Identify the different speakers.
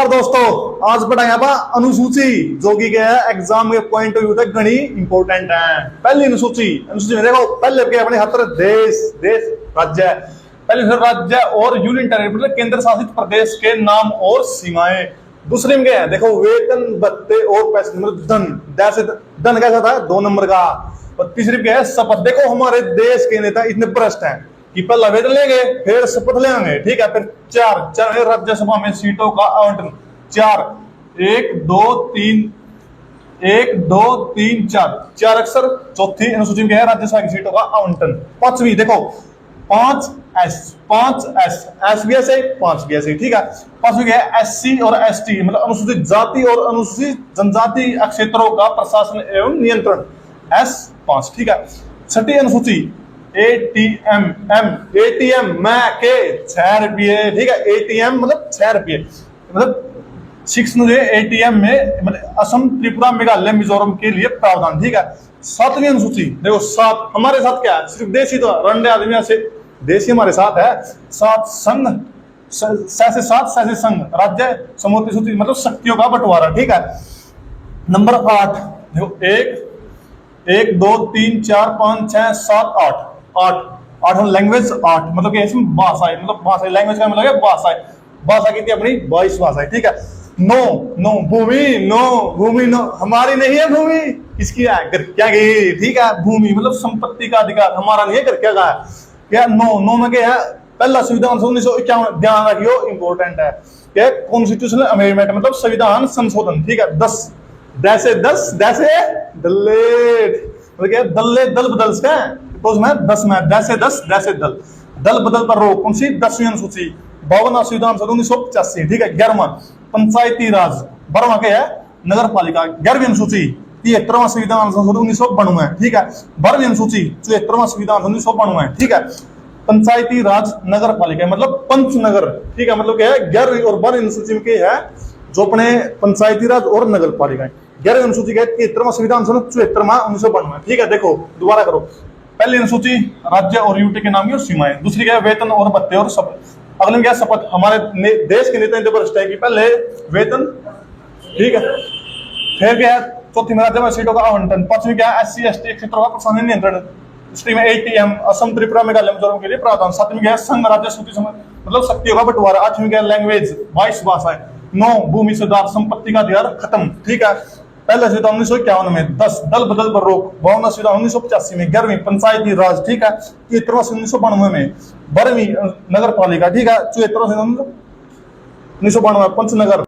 Speaker 1: नमस्कार दोस्तों, आज पढ़ाएंगे आप अनुसूची जो कि क्या है एग्जाम के पॉइंट ऑफ व्यू तक घनी इंपॉर्टेंट है। पहली अनुसूची में देखो, पहले के अपने हाथ देश देश राज्य, पहले राज्य और यूनियन टेरिटरी मतलब केंद्र शासित प्रदेश के नाम और सीमाएं। दूसरे में क्या है देखो, वेतन भत्ते और पैसे मतलब धन, जैसे धन कैसा था 2 नंबर का। और तीसरी में क्या है शपथ। देखो हमारे देश के नेता इतने भ्रष्ट हैं कि पहला वेतन लेंगे फिर शपथ लेंगे, ठीक है। फिर चार राज्यसभा में सीटों का आवंटन 4 1 2 3 1 2 3 4 अक्षर। चौथी अनुसूची में क्या है राज्यसभा की सीटों का आवंटन। पांचवी देखो 5 एस भी ऐसे 5 भी ऐसे, ठीक है। पांचवी क्या है SC और ST मतलब अनुसूचित जाति और अनुसूचित जनजाति क्षेत्रों का प्रशासन एवं नियंत्रण S5, ठीक है। छठी अनुसूची ATM मैं के 6 रुपये, ठीक है। ATM मतलब 6 रुपये मतलब 6 ATM में मतलब असम त्रिपुरा मेघालय मिजोरम के लिए प्रावधान, ठीक है। 7वीं अनुसूची देखो 7 हमारे साथ क्या है, सिर्फ देशी तो रंडे आदमी से देशी हमारे साथ है। 7 संघ से 7 संघ राज्य समूह सूची मतलब शक्तियों का बंटवारा, ठीक है। नंबर 8 देखो 1 2 3 4 5 6 7 8 लैंग्वेज 8 मतलब कि इसमें भाषा है, मतलब भाषा लैंग्वेज का मतलब है भाषा की थी अपनी 22 भाषा है, ठीक है। नो भूमि नो हमारी नहीं है भूमि, किसकी है क्या की, ठीक है। भूमि मतलब संपत्ति का अधिकार हमारा नहीं है, कर क्या है क्या। नो में क्या है पहला संविधान 1951 ध्यान रखियो इंपॉर्टेंट है क्या, कॉन्स्टिट्यूशनल अमेंडमेंट मतलब संविधान संशोधन, ठीक है। 10 दैसे दल्ले मतलब क्या दल्ले दल बदल का तो उसमें 10 में दैसे दल बदल पर रोक। कौन सी 10वीं अनुसूची 52 संविधान 1985, ठीक है। 11वां पंचायती राज 12वां क्या है नगर पालिका। 11वीं अनुसूची 73वां संविधान 1992, ठीक है। 12वीं अनुसूची 74वां संविधान 1992, ठीक है। पंचायती राज नगर पालिका मतलब पंचनगर, ठीक है। मतलब क्या है 11वीं और 12वीं अनुसूची में क्या है जो अपने पंचायती राज और नगर पालिका। 11वीं अनुसूची का 73वां संविधान 74वां 1992, ठीक है। देखो दोबारा करो, पहली अनुसूची राज्य और यूटी के नाम और सीमाएं। दूसरी क्या है वेतन और भत्ते और शपथ। अगले क्या शपथ, हमारे देश के नेता भ्रष्ट है कि पहले वेतन, ठीक है। फिर क्या है चौथी में राज्य सीटों का आवंटन। पांचवी क्या है SC ST क्षेत्रों का प्रशासन नियंत्रण। दूसरी में ATM असम त्रिपुरा मेघालय मिजोरम के लिए प्रावधान। सातवीं क्या है संघ राज्य सूची मतलब शक्तियों का बंटवारा। 8वीं क्या है लैंग्वेज 22 भाषाएं। 9 भूमि सुधार संपत्ति का अधिकार खत्म, ठीक है। पहला संविधान 1951 में। 10 दल बदल पर रोक 52 संविधान 1985 में। 11वीं पंचायती राज, ठीक है। 73वां 1992 में। 12वीं नगर पालिका, ठीक है। 74वां 1992 पंचनगर।